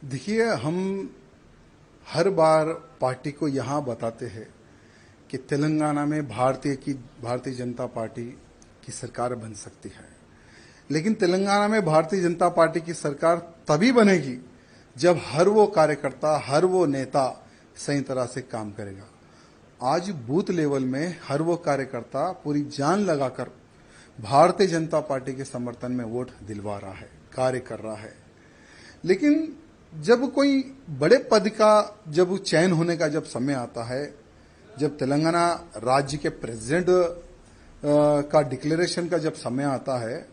देखिए, हम हर बार पार्टी को यहाँ बताते हैं कि तेलंगाना में भारतीय जनता पार्टी की सरकार बन सकती है। लेकिन तेलंगाना में भारतीय जनता पार्टी की सरकार तभी बनेगी जब हर वो कार्यकर्ता, हर वो नेता सही तरह से काम करेगा। आज बूथ लेवल में हर वो कार्यकर्ता पूरी जान लगाकर भारतीय जनता पार्टी के समर्थन में वोट दिलवा रहा है, कार्य कर रहा है। लेकिन जब कोई बड़े पद का जब चयन होने का जब समय आता है, जब तेलंगाना राज्य के प्रेसिडेंट का डिक्लेरेशन का जब समय आता है,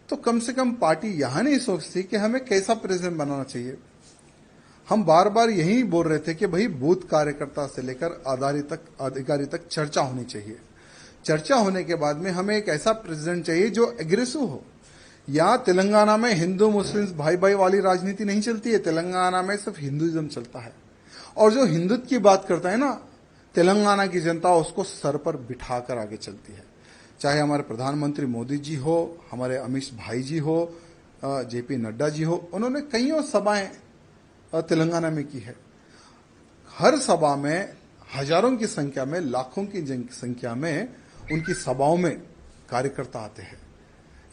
तो कम से कम पार्टी यहां नहीं सोचती कि हमें कैसा प्रेसिडेंट बनाना चाहिए। हम बार बार यही बोल रहे थे कि भाई बूथ कार्यकर्ता से लेकर अधिकारी तक चर्चा होनी चाहिए। चर्चा होने के बाद में हमें एक ऐसा प्रेसिडेंट चाहिए जो एग्रेसिव हो। यहाँ तेलंगाना में हिंदू मुस्लिम भाई भाई वाली राजनीति नहीं चलती है। तेलंगाना में सिर्फ हिंदुइज्म चलता है, और जो हिंदुत्व की बात करता है ना, तेलंगाना की जनता उसको सर पर बिठाकर आगे चलती है। चाहे हमारे प्रधानमंत्री मोदी जी हो, हमारे अमित भाई जी हो, जेपी नड्डा जी हो, उन्होंने कईयों सभाएं तेलंगाना में की है। हर सभा में हजारों की संख्या में, लाखों की संख्या में उनकी सभाओं में कार्यकर्ता आते हैं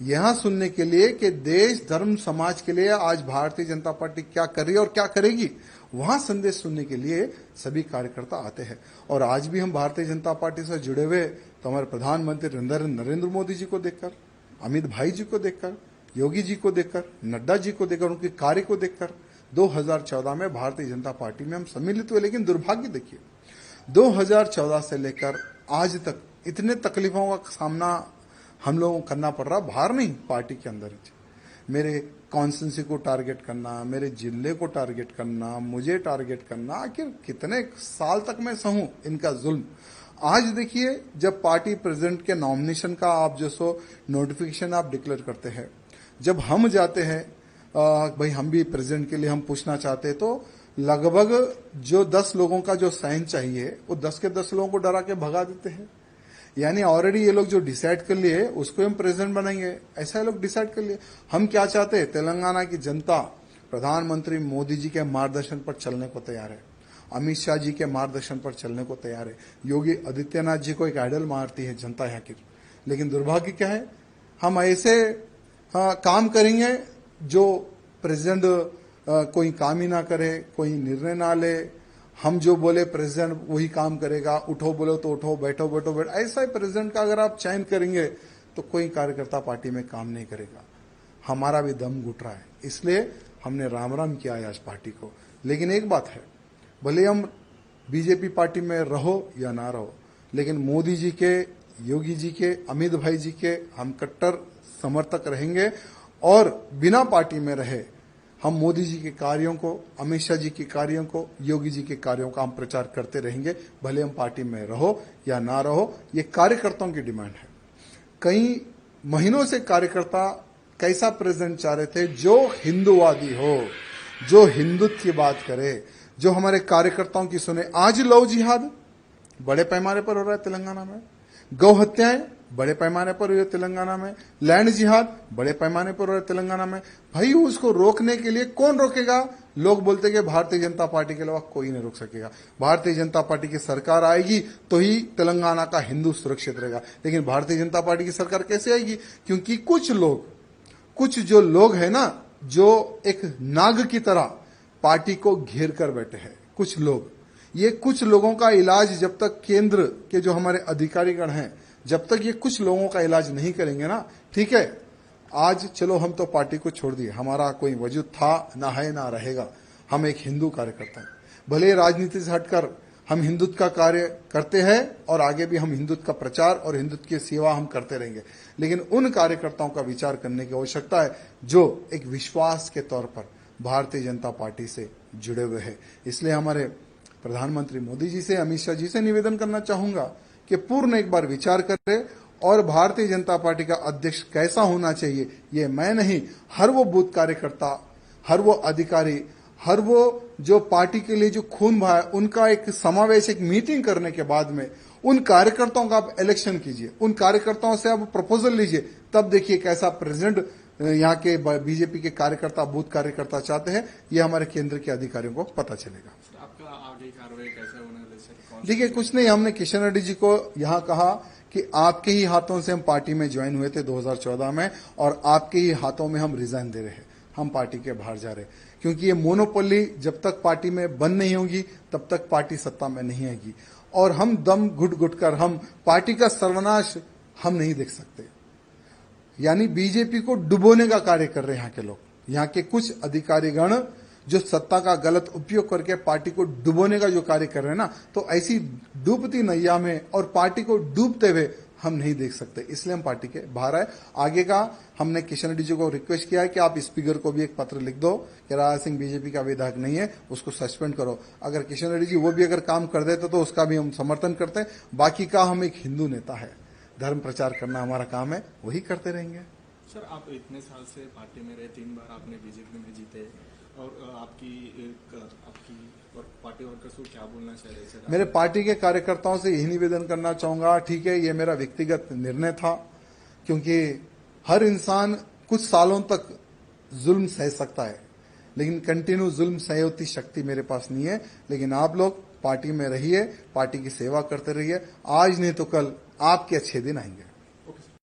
यहां सुनने के लिए कि देश धर्म समाज के लिए आज भारतीय जनता पार्टी क्या कर रही है और क्या करेगी। वहां संदेश सुनने के लिए सभी कार्यकर्ता आते हैं। और आज भी हम भारतीय जनता पार्टी से जुड़े हुए तो हमारे प्रधानमंत्री नरेंद्र मोदी जी को देखकर, अमित भाई जी को देखकर, योगी जी को देखकर, नड्डा जी को देखकर, उनके कार्य को देखकर 2014 में भारतीय जनता पार्टी में हम सम्मिलित हुए। लेकिन दुर्भाग्य देखिए, 2014 से लेकर आज तक इतने तकलीफों का सामना हम लोगों को करना पड़ रहा, बाहर नहीं, पार्टी के अंदर ही। मेरे कॉन्स्टिट्यूंसी को टारगेट करना, मेरे जिले को टारगेट करना, मुझे टारगेट करना, आखिर कितने साल तक मैं सहूं इनका जुल्म। आज देखिए, जब पार्टी प्रेसिडेंट के नॉमिनेशन का आप जो सो नोटिफिकेशन आप डिक्लेयर करते हैं, जब हम जाते हैं भाई हम भी प्रेसिडेंट के लिए हम पूछना चाहते हैं, तो लगभग जो 10 लोगों का जो साइन चाहिए वो 10 के 10 लोगों को डरा के भगा देते हैं। यानी ऑलरेडी ये लोग जो डिसाइड कर लिए उसको हम प्रेसिडेंट बनाएंगे, ऐसा ये लोग डिसाइड कर लिए। हम क्या चाहते हैं? तेलंगाना की जनता प्रधानमंत्री मोदी जी के मार्गदर्शन पर चलने को तैयार है, अमित शाह जी के मार्गदर्शन पर चलने को तैयार है। योगी आदित्यनाथ जी को एक आइडल मानती है जनता यहाँ की। लेकिन दुर्भाग्य क्या है, हम ऐसे काम करेंगे जो प्रेसिडेंट कोई काम ही ना करे, कोई निर्णय ना ले। हम जो बोले प्रेसिडेंट वही काम करेगा, उठो बोलो तो उठो, बैठो बैठो बैठो, ऐसा ही प्रेसिडेंट का अगर आप चयन करेंगे तो कोई कार्यकर्ता पार्टी में काम नहीं करेगा। हमारा भी दम घुट रहा है, इसलिए हमने राम राम किया है आज पार्टी को। लेकिन एक बात है, भले हम बीजेपी पार्टी में रहो या ना रहो, लेकिन मोदी जी के, योगी जी के, अमित भाई जी के हम कट्टर समर्थक रहेंगे। और बिना पार्टी में रहे हम मोदी जी के कार्यों को, अमित शाह जी के कार्यों को, योगी जी के कार्यों का हम प्रचार करते रहेंगे, भले हम पार्टी में रहो या ना रहो। ये कार्यकर्ताओं की डिमांड है। कई महीनों से कार्यकर्ता कैसा प्रेसिडेंट चाह रहे थे जो हिंदूवादी हो, जो हिंदुत्व की बात करे, जो हमारे कार्यकर्ताओं की सुने। आज लव जिहाद बड़े पैमाने पर हो रहा है तेलंगाना में, गौ हत्याएं बड़े पैमाने पर हुई है तेलंगाना में, लैंड जिहाद बड़े पैमाने पर हो रहा है तेलंगाना में। भाई उसको रोकने के लिए कौन रोकेगा? लोग बोलते कि भारतीय जनता पार्टी के अलावा कोई नहीं रोक सकेगा। भारतीय जनता पार्टी की सरकार आएगी तो ही तेलंगाना का हिंदू सुरक्षित रहेगा। लेकिन भारतीय जनता पार्टी की सरकार कैसे आएगी? क्योंकि कुछ जो लोग है ना, जो एक नाग की तरह पार्टी को घेर कर बैठे हैं कुछ लोग। ये कुछ लोगों का इलाज जब तक केंद्र के जो हमारे अधिकारीगण हैं, जब तक ये कुछ लोगों का इलाज नहीं करेंगे ना, ठीक है, आज चलो हम तो पार्टी को छोड़ दिए, हमारा कोई वजूद था ना है ना रहेगा। हम एक हिंदू कार्यकर्ता हैं, भले राजनीति से हटकर हम हिंदुत्व का कार्य करते हैं और आगे भी हम हिंदुत्व का प्रचार और हिंदुत्व की सेवा हम करते रहेंगे। लेकिन उन कार्यकर्ताओं का विचार करने की आवश्यकता है जो एक विश्वास के तौर पर भारतीय जनता पार्टी से जुड़े हुए हैं। इसलिए हमारे प्रधानमंत्री मोदी जी से, अमित शाह जी से निवेदन करना चाहूंगा कि पूर्ण एक बार विचार करें और भारतीय जनता पार्टी का अध्यक्ष कैसा होना चाहिए, ये मैं नहीं, हर वो बूथ कार्यकर्ता, हर वो अधिकारी, हर वो जो पार्टी के लिए जो खून बहा है, उनका एक समावेश, एक मीटिंग करने के बाद में उन कार्यकर्ताओं का आप इलेक्शन कीजिए, उन कार्यकर्ताओं से आप प्रपोजल लीजिए, तब देखिए कैसा प्रेसिडेंट यहाँ के बीजेपी के कार्यकर्ता, बूथ कार्यकर्ता चाहते हैं, ये हमारे केंद्र के अधिकारियों को पता चलेगा। सर, आपका आगे कार्रवाई कैसे होने वाली सर? देखिए, कुछ नहीं, हमने किशन रेड्डी जी को यहाँ कहा कि आपके ही हाथों से हम पार्टी में ज्वाइन हुए थे 2014 में, और आपके ही हाथों में हम रिजाइन दे रहे हैं, हम पार्टी के बाहर जा रहे हैं, क्योंकि ये मोनोपोली जब तक पार्टी में बंद नहीं होगी तब तक पार्टी सत्ता में नहीं आएगी, और हम दम घुट घुट कर हम पार्टी का सर्वनाश हम नहीं देख सकते। यानी बीजेपी को डुबोने का कार्य कर रहे हैं यहाँ के लोग, यहाँ के कुछ अधिकारीगण जो सत्ता का गलत उपयोग करके पार्टी को डुबोने का जो कार्य कर रहे हैं ना, तो ऐसी डूबती नैया में और पार्टी को डूबते हुए हम नहीं देख सकते, इसलिए हम पार्टी के बाहर आए। आगे का हमने किशन रेड्डी जी को रिक्वेस्ट किया है कि आप स्पीकर को भी एक पत्र लिख दो कि राजा सिंह बीजेपी का विधायक नहीं है, उसको सस्पेंड करो। अगर किशन रेड्डी जी वो भी अगर काम कर देते तो उसका भी हम समर्थन करते हैं। बाकी का हम एक हिंदू नेता है, धर्म प्रचार करना हमारा काम है, वही करते रहेंगे। सर, आप इतने साल से पार्टी में रहे, 3 बार आपने बीजेपी में जीते, और आपकी और पार्टी वर्कर्स को क्या बोलना चाहिए सर? मेरे पार्टी के कार्यकर्ताओं से यही निवेदन करना चाहूंगा, ठीक है, ये मेरा व्यक्तिगत निर्णय था, क्योंकि हर इंसान कुछ सालों तक जुल्म सह सकता है, लेकिन कंटिन्यू जुल्म सहे उतनी शक्ति मेरे पास नहीं है। लेकिन आप लोग पार्टी में रहिए, पार्टी की सेवा करते रहिए, आज नहीं तो कल आपके अच्छे दिन आएंगे।